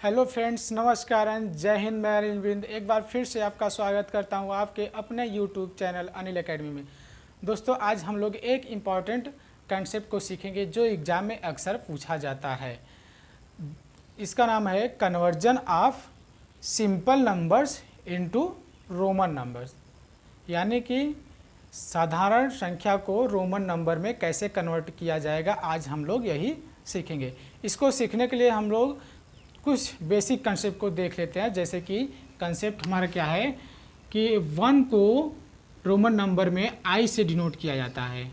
Hello friends, नमस्कार and जय हिंद। मैं अरविंद एक बार फिर से आपका स्वागत करता हूं आपके अपने यूट्यूब चैनल अनिल एकेडमी में। दोस्तों, आज हम लोग एक इम्पॉर्टेंट कंसेप्ट को सीखेंगे जो एग्ज़ाम में अक्सर पूछा जाता है। इसका नाम है conversion of simple numbers into Roman numbers, यानी कि साधारण संख्या को रोमन नंबर में कैसे कन्वर्ट किया जाएगा। आज हम लोग यही सीखेंगे। इसको सीखने के लिए हम लोग कुछ बेसिक कंसेप्ट को देख लेते हैं। जैसे कि कंसेप्ट हमारा क्या है कि 1 को रोमन नंबर में I से डिनोट किया जाता है,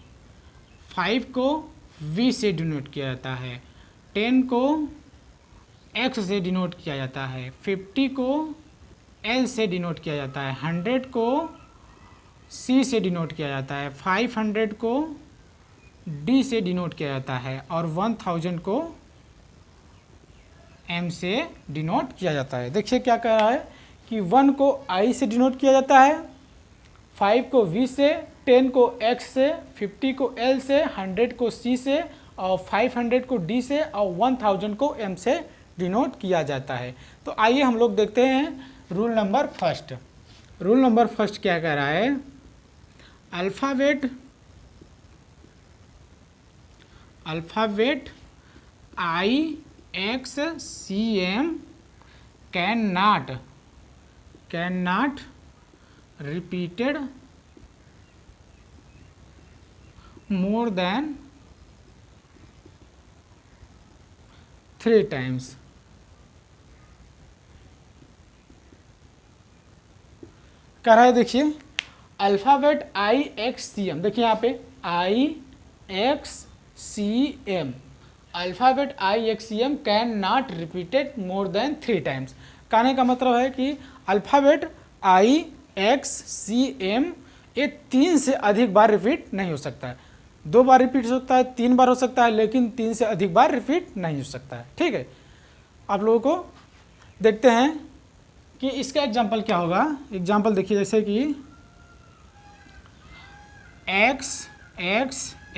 5 को V से डिनोट किया जाता है, 10 को X से डिनोट किया जाता है, 50 को L से डिनोट किया जाता है, 100 को C से डिनोट किया जाता है, 500 को D से डिनोट किया जाता है और 1000 को M से डिनोट किया जाता है। देखिए क्या कह रहा है कि 1 को I से डिनोट किया जाता है, 5 को V से, 10 को X से, 50 को L से, 100 को C से और 500 को D से और 1000 को M से डिनोट किया जाता है। तो आइए हम लोग देखते हैं rule number first. Rule number first क्या कह रहा है, alphabet I X C M cannot repeated more than 3 times। कह रहा है, देखिए alphabet I X C M, देखिए यहाँ पे I X C M, alphabet I X C M can not repeated more than 3 times. कहने का मतलब है कि alphabet I X C M ये 3 से अधिक बार रिपीट नहीं हो सकता है। 2 बार रिपीट हो सकता है, 3 बार हो सकता है, लेकिन 3 से अधिक बार रिपीट नहीं हो सकता है। ठीक है, आप लोगों को देखते हैं कि इसका एग्जाम्पल क्या होगा। एग्जाम्पल देखिए, जैसे कि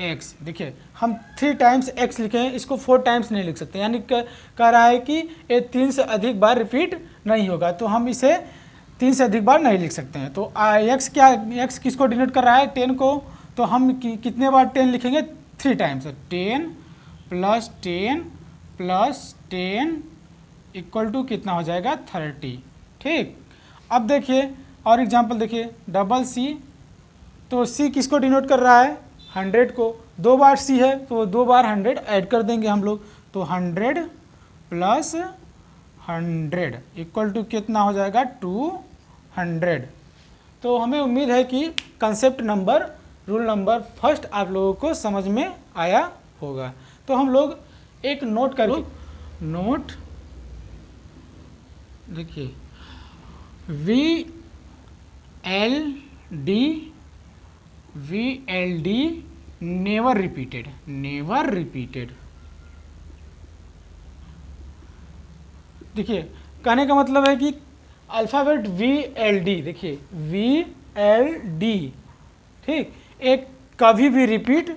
x, देखिए हम 3 टाइम्स x लिखे हैं, इसको 4 टाइम्स नहीं लिख सकते, यानी कह रहा है कि ये 3 से अधिक बार रिपीट नहीं होगा, तो हम इसे 3 से अधिक बार नहीं लिख सकते हैं। तो x किसको डिनोट कर रहा है, 10 को, तो हम कितने बार 10 लिखेंगे, 3 टाइम्स। 10 + 10 + 10 इक्वल टू कितना हो जाएगा, 30। ठीक, अब देखिए और एग्जाम्पल देखिए, C, तो C किसको डिनोट कर रहा है, 100 को। 2 बार C है तो 2 बार 100 ऐड कर देंगे हम लोग, तो 100 + 100 इक्वल टू कितना हो जाएगा, 200। तो हमें उम्मीद है कि concept number rule number first आप लोगों को समझ में आया होगा। तो हम लोग एक नोट करो, नोट देखिए VLD नेवर रिपीटेड। देखिए कहने का मतलब है कि अल्फ़ाबेट VLD, देखिए VLD, ठीक, एक कभी भी रिपीट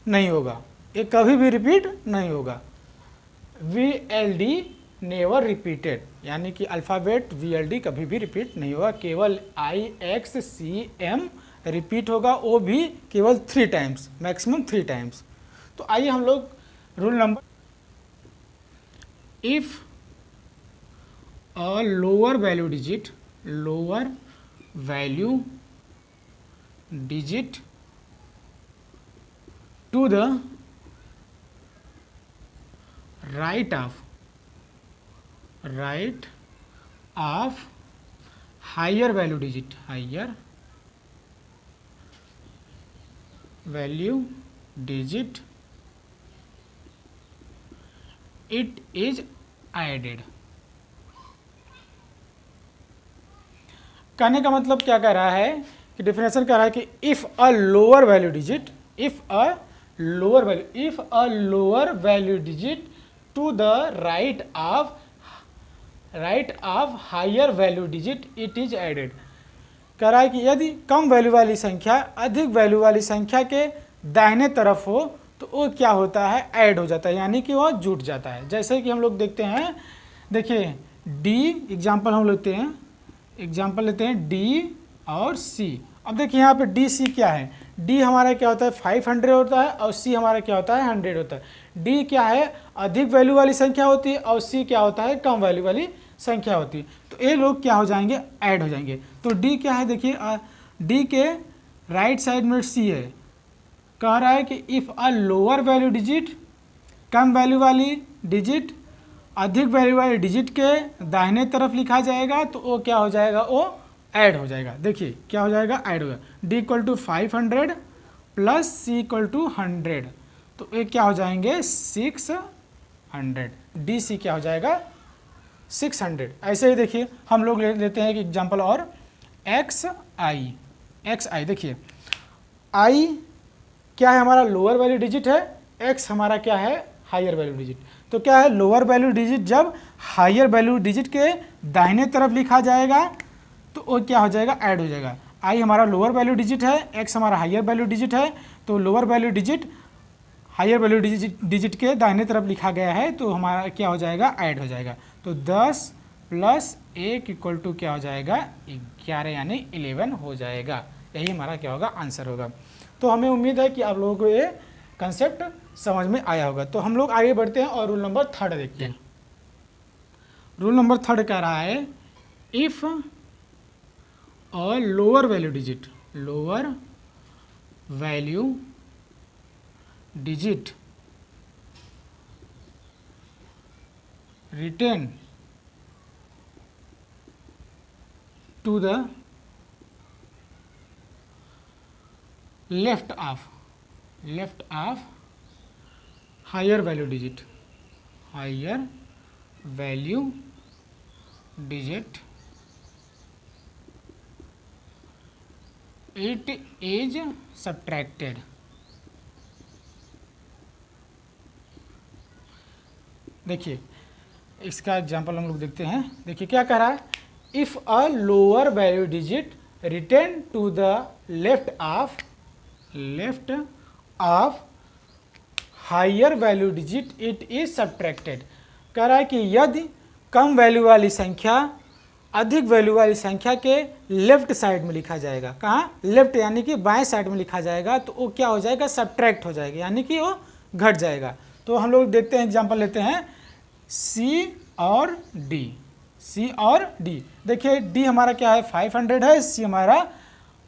नहीं होगा, एक कभी भी रिपीट नहीं होगा। VLD नेवर रिपीटेड, यानी कि अल्फ़ाबेट VLD कभी भी रिपीट नहीं होगा, केवल I X C M repeat होगा, वो भी केवल 3 टाइम्स, मैक्सिमम 3 टाइम्स। तो आइए हम लोग rule number, if a lower value digit to the right of higher value digit it is added. कहने का मतलब क्या कह रहा है कि डेफिनेशन कह रहा है कि if a lower value digit to the right of higher value digit it is added. कह रहा है कि यदि कम वैल्यू वाली संख्या अधिक वैल्यू वाली संख्या के दाहिने तरफ हो तो वो क्या होता है, ऐड हो जाता है, यानी कि वो जुट जाता है। जैसे कि हम लोग देखते हैं देखिए डी एग्जाम्पल हम लेते हैं, डी और सी। अब देखिए यहाँ पे डी सी क्या है, डी हमारा क्या होता है 500 होता है और सी हमारा क्या होता है 100 होता है। डी क्या है अधिक वैल्यू वाली संख्या होती है और सी क्या होता है कम वैल्यू वाली संख्या होती है। तो ये लोग क्या हो जाएंगे ऐड हो जाएंगे। तो डी क्या है देखिए डी के राइट साइड में सी है, कह रहा है कि if a lower value digit come value वाली डिजिट अधिक वैल्यू वाले डिजिट के दाहिने तरफ लिखा जाएगा तो वो क्या हो जाएगा वो ऐड हो जाएगा। देखिए क्या हो जाएगा ऐड होगा। D equal to 500 plus C equal to 100 तो ये क्या हो जाएंगे 600। डी सी क्या हो जाएगा 600। ऐसे ही देखिए हम लोग लेते हैं एक एग्जांपल और एक्स आई। देखिए आई क्या है हमारा लोअर वैल्यू डिजिट है, एक्स हमारा क्या है हायर वैल्यू डिजिट। तो क्या है लोअर वैल्यू डिजिट जब हायर वैल्यू डिजिट के दाहिने तरफ लिखा जाएगा तो वो क्या हो जाएगा ऐड हो जाएगा। आई हमारा लोअर वैल्यू डिजिट है, एक्स हमारा हायर वैल्यू डिजिट है, तो lower value digit higher value digit के दाहिने तरफ लिखा गया है तो हमारा क्या हो जाएगा ऐड हो जाएगा। तो 10 प्लस 1 इक्वल टू क्या हो जाएगा 11 यानी 11 हो जाएगा। यही हमारा क्या होगा आंसर होगा। तो हमें उम्मीद है कि आप लोगों को ये कंसेप्ट समझ में आया होगा। तो हम लोग आगे बढ़ते हैं और रूल नंबर 3 देखते हैं। रूल नंबर 3 कह रहा है if a lower value digit return to the left of higher value digit it is subtracted. देखिए इसका एग्जांपल हम लोग देखते हैं। देखिए क्या कह रहा है if a lower value digit return to the left of higher value digit it is subtracted. कह रहा है कि यदि कम वैल्यू वाली संख्या अधिक वैल्यू वाली संख्या के लेफ्ट साइड में लिखा जाएगा, कहाँ लेफ्ट यानी कि बाएं साइड में लिखा जाएगा तो वो क्या हो जाएगा सब्ट्रैक्ट हो जाएगा यानी कि वो घट जाएगा। तो हम लोग देखते हैं एग्जांपल लेते हैं सी और डी। देखिए डी हमारा क्या है 500 है, सी हमारा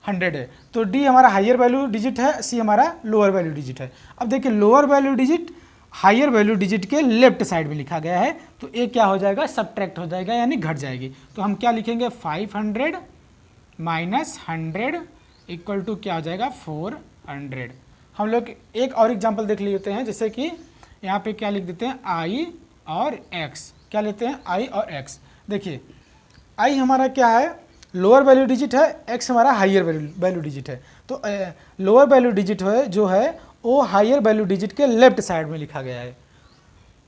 100 है। तो डी हमारा हायर वैल्यू डिजिट है, सी हमारा लोअर वैल्यू डिजिट है। अब देखिए lower value digit higher value digit के लेफ्ट साइड में लिखा गया है तो ये क्या हो जाएगा सब्ट्रैक्ट हो जाएगा यानी घट जाएगी। तो हम क्या लिखेंगे 500 माइनस 100 इक्वल टू क्या हो जाएगा 400। हम लोग एक और एग्जांपल देख लेते हैं, जैसे कि यहाँ पे क्या लिख देते हैं आई और एक्स। क्या लेते हैं आई और एक्स। देखिए आई हमारा क्या है लोअर वैल्यू डिजिट है, एक्स हमारा हायर वैल्यू डिजिट है। तो लोअर वैल्यू डिजिट है जो है वो हायर वैल्यू डिजिट के लेफ्ट साइड में लिखा गया है।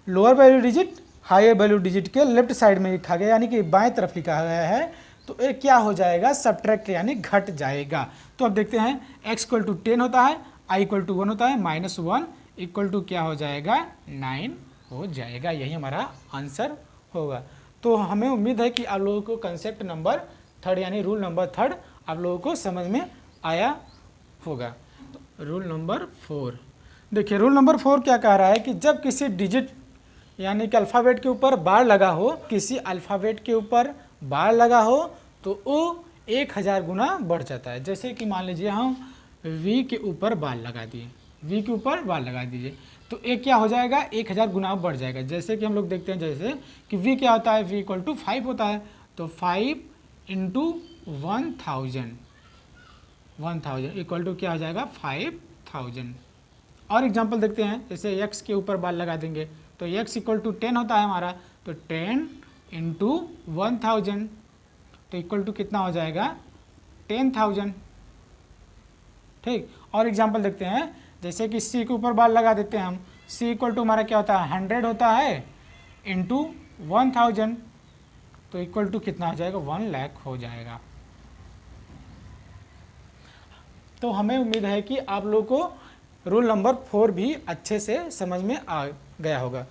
Lower value digit higher value digit के लेफ्ट साइड में लिखा गया यानी कि बाएं तरफ लिखा गया है तो ये क्या हो जाएगा सब्ट्रैक्ट यानी घट जाएगा। तो अब देखते हैं x इक्वल टू 10 होता है, i इक्वल टू 1 होता है, -1 इक्वल टू क्या हो जाएगा 9 हो जाएगा। यही हमारा आंसर होगा। तो हमें उम्मीद है कि आप लोगों को कंसेप्ट नंबर 3 यानी रूल नंबर 3 आप लोगों को समझ में आया होगा। रूल नंबर 4 देखिए रूल नंबर 4 क्या कह रहा है कि जब किसी डिजिट यानी कि अल्फ़ाबेट के ऊपर बार लगा हो, किसी अल्फ़ाबेट के ऊपर बार लगा हो तो वो 1000 गुना बढ़ जाता है। जैसे कि मान लीजिए हम v के ऊपर बार लगा दिए, v के ऊपर बार लगा दीजिए तो ये क्या हो जाएगा 1000 गुना बढ़ जाएगा। जैसे कि हम लोग देखते हैं जैसे कि v क्या होता है v इक्वल टू 5 होता है तो 5 इंटू 1000 इक्वल टू क्या हो जाएगा 5000। और एग्जांपल देखते हैं जैसे x के ऊपर बार लगा देंगे तो x इक्वल टू 10 होता है हमारा तो 10 इंटू 1000 तो इक्वल टू कितना हो जाएगा 10,000। ठीक। और एग्जांपल देखते हैं जैसे कि c के ऊपर बार लगा देते हैं हम, c इक्वल टू हमारा क्या होता है 100 होता है इंटू 1000 तो इक्वल टू कितना हो जाएगा 1 लाख हो जाएगा। तो हमें उम्मीद है कि आप लोगों को रूल नंबर 4 भी अच्छे से समझ में आ गया होगा।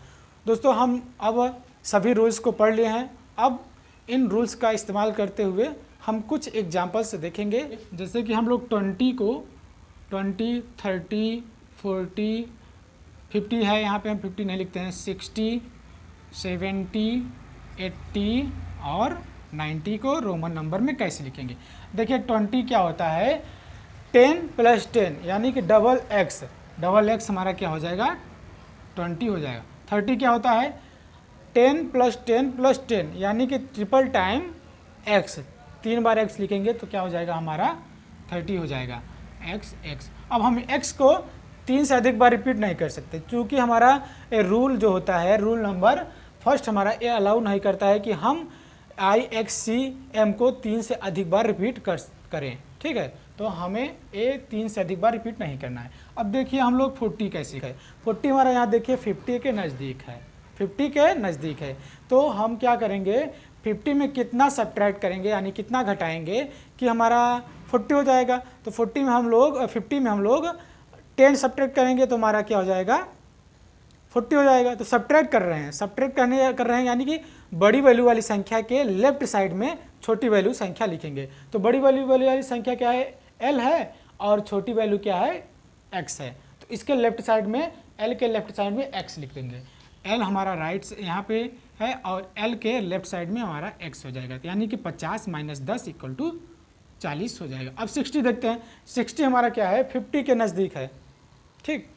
दोस्तों हम अब सभी रूल्स को पढ़ लिए हैं। अब इन रूल्स का इस्तेमाल करते हुए हम कुछ एग्जाम्पल्स देखेंगे। जैसे कि हम लोग 20 को 20, 30, 40, 50 है, यहाँ पे हम 50 नहीं लिखते हैं, 60, 70, 80 और 90 को रोमन नंबर में कैसे लिखेंगे। देखिए 20 क्या होता है, 10 + 10 यानी कि डबल एक्स हमारा क्या हो जाएगा, 20 हो जाएगा। 30 क्या होता है, 10 + 10 + 10 यानी कि ट्रिपल टाइम एक्स, 3 बार एक्स लिखेंगे तो क्या हो जाएगा हमारा 30 हो जाएगा, एक्स। अब हम एक्स को 3 से अधिक बार रिपीट नहीं कर सकते, क्योंकि हमारा रूल जो होता है, रूल नंबर फर्स्ट हमारा ये अलाउ नहीं करता है कि हम IXCM को 3 से अधिक बार रिपीट करें, ठीक है। तो हमें ये 3 से अधिक बार रिपीट नहीं करना है। अब देखिए हम लोग 40 कैसे है, 40 हमारा यहाँ देखिए 50 के नज़दीक है, 50 के नज़दीक है। तो हम क्या करेंगे, 50 में कितना सब्ट्रैक्ट करेंगे यानी कितना घटाएंगे कि हमारा 40 हो जाएगा। तो 50 में हम लोग 10 सब्ट्रैक्ट करेंगे तो हमारा क्या हो जाएगा, 40 हो जाएगा। तो सब्ट्रैक्ट कर रहे हैं यानी कि बड़ी वैल्यू वाली संख्या के लेफ्ट साइड में छोटी वैल्यू संख्या लिखेंगे। तो बड़ी वैल्यू वाली संख्या क्या है, L है, और छोटी वैल्यू क्या है, X है। तो इसके लेफ्ट साइड में, L के लेफ्ट साइड में X लिख देंगे। L हमारा राइट यहाँ पे है और L के लेफ्ट साइड में हमारा X हो जाएगा, यानी कि 50 - 10 = 40 हो जाएगा। अब 60 देखते हैं, 60 हमारा क्या है, 50 के नज़दीक है, ठीक।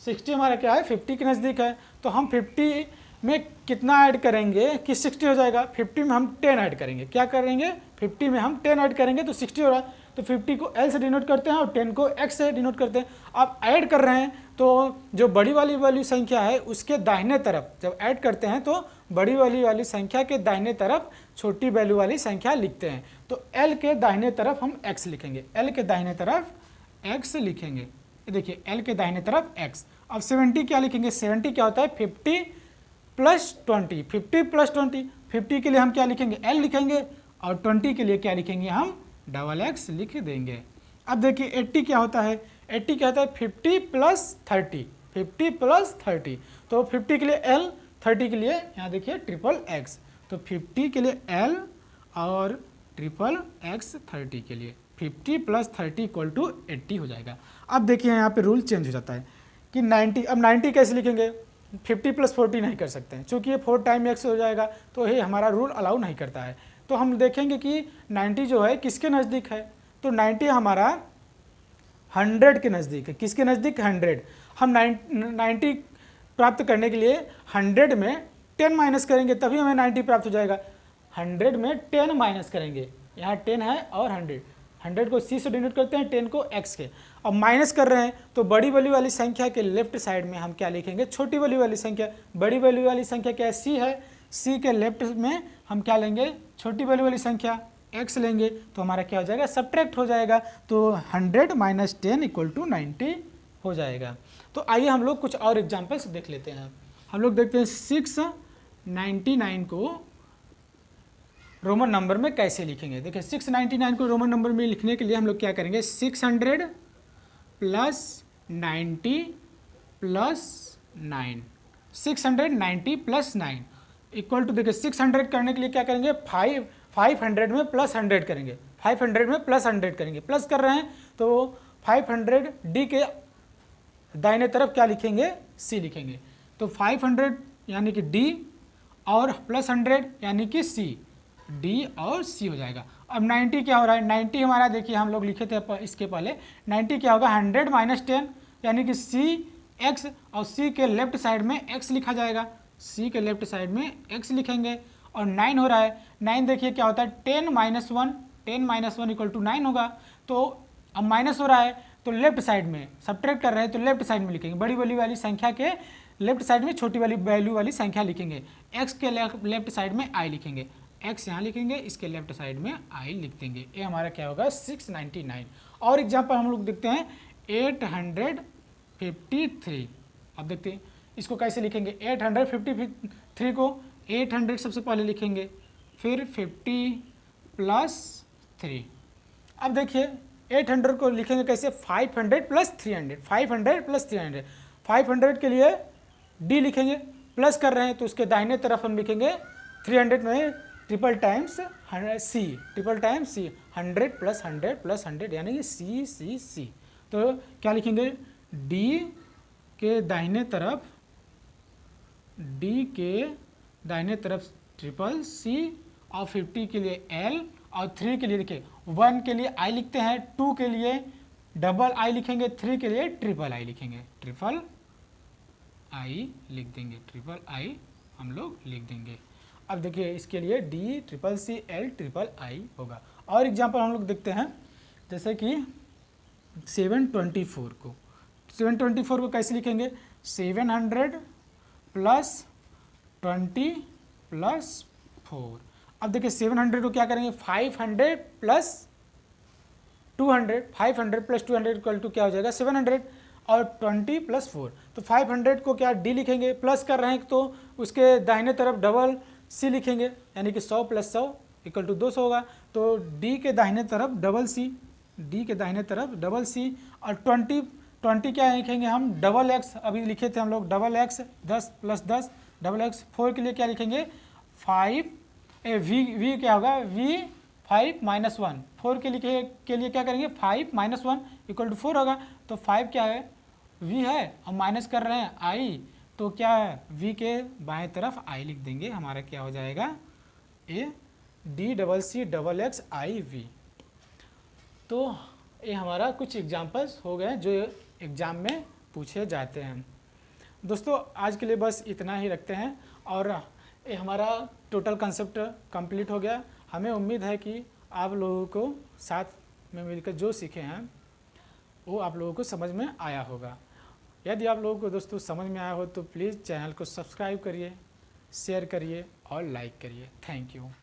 60 हमारा क्या है, 50 के नज़दीक है। तो हम 50 में कितना ऐड करेंगे कि 60 हो जाएगा। 50 में हम 10 ऐड करेंगे, क्या करेंगे, 50 में हम 10 ऐड करेंगे तो 60 हो रहा है। तो 50 को L से डिनोट करते हैं और 10 को X से डिनोट करते हैं। अब ऐड कर रहे हैं तो जो बड़ी वाली वैल्यू संख्या है उसके दाहिने तरफ जब ऐड करते हैं तो बड़ी वाली संख्या के दाहिने तरफ छोटी वैल्यू वाली संख्या लिखते हैं। तो L के दाहिने तरफ हम X लिखेंगे, L के दाहिने तरफ X लिखेंगे। देखिए L के दाहिने तरफ X। अब 70 क्या लिखेंगे, 70 क्या होता है, 50 + 20, 50 + 20। 50 के लिए हम क्या लिखेंगे, L लिखेंगे, और 20 के लिए क्या लिखेंगे, हम डबल X लिख देंगे। अब देखिए 80 क्या होता है, 80 क्या होता है, 50 + 30, 50 + 30। तो 50 के लिए L, 30 के लिए यहाँ देखिए ट्रिपल X। तो 50 के लिए L और ट्रिपल X 30 के लिए, 50 + 30 = 80 हो जाएगा। अब देखिए यहाँ पे रूल चेंज हो जाता है कि 90, अब 90 कैसे लिखेंगे, 50 + 40 नहीं कर सकते हैं, चूँकि ये 4 टाइम X हो जाएगा तो ये हमारा रूल अलाउ नहीं करता है। तो हम देखेंगे कि 90 जो है किसके नज़दीक है, तो 90 हमारा 100 के नज़दीक है। किसके नज़दीक, 100। हम 90 प्राप्त करने के लिए 100 में 10 माइनस करेंगे तभी हमें 90 प्राप्त हो जाएगा। 100 में 10 माइनस करेंगे, यहाँ 10 है और 100 को C से डिनोट करते हैं, 10 को X के। अब माइनस कर रहे हैं तो बड़ी वैल्यू वाली संख्या के लेफ्ट साइड में हम क्या लिखेंगे, छोटी वैल्यू वाली संख्या। बड़ी वैल्यू वाली संख्या क्या है, C है, C के लेफ्ट में हम क्या लेंगे, छोटी वैल्यू वाली संख्या X लेंगे। तो हमारा क्या हो जाएगा, सब्ट्रैक्ट हो जाएगा। तो 100 - 10 = 90 हो जाएगा। तो आइए हम लोग कुछ और एग्जाम्पल्स देख लेते हैं। हम लोग देखते हैं 699 को रोमन नंबर में कैसे लिखेंगे। देखिए 699 को रोमन नंबर में लिखने के लिए हम लोग क्या करेंगे, 600 + 90 + 9, 690 + 9 = देखिए 600 करने के लिए क्या करेंगे, 500 में +100 करेंगे, 500 में +100 करेंगे, प्लस कर रहे हैं तो 500 D के दाहिने तरफ क्या लिखेंगे, C लिखेंगे। तो 500 यानी कि D और +100 यानी कि C, D और C हो जाएगा। अब 90 क्या हो रहा है, 90 हमारा देखिए हम लोग लिखे थे इसके पहले, 90 क्या होगा, 100 - 10 यानी कि C X, और C के लेफ्ट साइड में X लिखा जाएगा, C के लेफ्ट साइड में X लिखेंगे। और 9 हो रहा है, 9 देखिए क्या होता है, 10 - 1, 10 - 1 = 9 होगा। तो अब माइनस हो रहा है तो लेफ्ट साइड में सब्ट्रैक्ट कर रहे हैं तो लेफ्ट साइड में लिखेंगे, बड़ी वैल्यू वाली संख्या के लेफ्ट साइड में छोटी वाली वैल्यू वाली संख्या लिखेंगे। X के लेफ्ट साइड में I लिखेंगे, X यहाँ लिखेंगे, इसके लेफ्ट साइड में I लिख देंगे। ये हमारा क्या होगा, 699। और एग्जाम्पल हम लोग देखते हैं 853। अब देखते हैं इसको कैसे लिखेंगे, 853 को 800 सबसे पहले लिखेंगे, फिर 50 + 3। अब देखिए 800 को लिखेंगे कैसे, 500 + 300, 500 + 300। 500 के लिए D लिखेंगे, प्लस कर रहे हैं तो उसके दाहिने तरफ हम लिखेंगे 300 में triple times C, triple times C, 100 plus 100 plus 100 यानी कि सी सी सी। तो क्या लिखेंगे, डी के दाहिने तरफ, डी के दाहिने तरफ ट्रिपल सी और 50 के लिए एल और 3 के लिए देखिए 1 के लिए आई लिखते हैं, 2 के लिए डबल आई लिखेंगे, 3 के लिए ट्रिपल आई लिखेंगे, ट्रिपल आई लिख देंगे, ट्रिपल आई हम लोग लिख देंगे। अब देखिए इसके लिए D triple C L triple I होगा। और एग्जांपल हम लोग देखते हैं, जैसे कि 724 को, 724 को कैसे लिखेंगे, 700 प्लस 20 प्लस 4। अब देखिए 700 को क्या करेंगे, 500 प्लस 200, 500 प्लस 200 इक्वल टू क्या हो जाएगा 700 और 20 प्लस 4। तो 500 को क्या डी लिखेंगे, प्लस कर रहे हैं तो उसके दाहिने तरफ डबल सी लिखेंगे, यानी कि 100 प्लस 100 इक्वल टू 200 होगा। तो डी के दाहिने तरफ डबल सी, डी के दाहिने तरफ डबल सी और 20 क्या लिखेंगे हम, डबल एक्स, अभी लिखे थे हम लोग double x, 10 plus 10 double x. 4 के लिए क्या लिखेंगे 5, वी क्या होगा वी 5 माइनस 1, 4 के लिए क्या करेंगे 5 माइनस 1 इक्वल टू 4 होगा। तो 5 क्या है वी है और माइनस कर रहे हैं आई, तो क्या है v के बाएं तरफ i लिख देंगे, हमारा क्या हो जाएगा A D double C double X I V. तो ये हमारा कुछ एग्जांपल्स हो गए जो एग्ज़ाम में पूछे जाते हैं। दोस्तों आज के लिए बस इतना ही रखते हैं और ये हमारा टोटल कंसेप्ट कंप्लीट हो गया। हमें उम्मीद है कि आप लोगों को साथ में मिलकर जो सीखे हैं वो आप लोगों को समझ में आया होगा। यदि आप लोगों को दोस्तों समझ में आया हो तो प्लीज़ चैनल को सब्सक्राइब करिए, शेयर करिए और लाइक करिए। Thank you.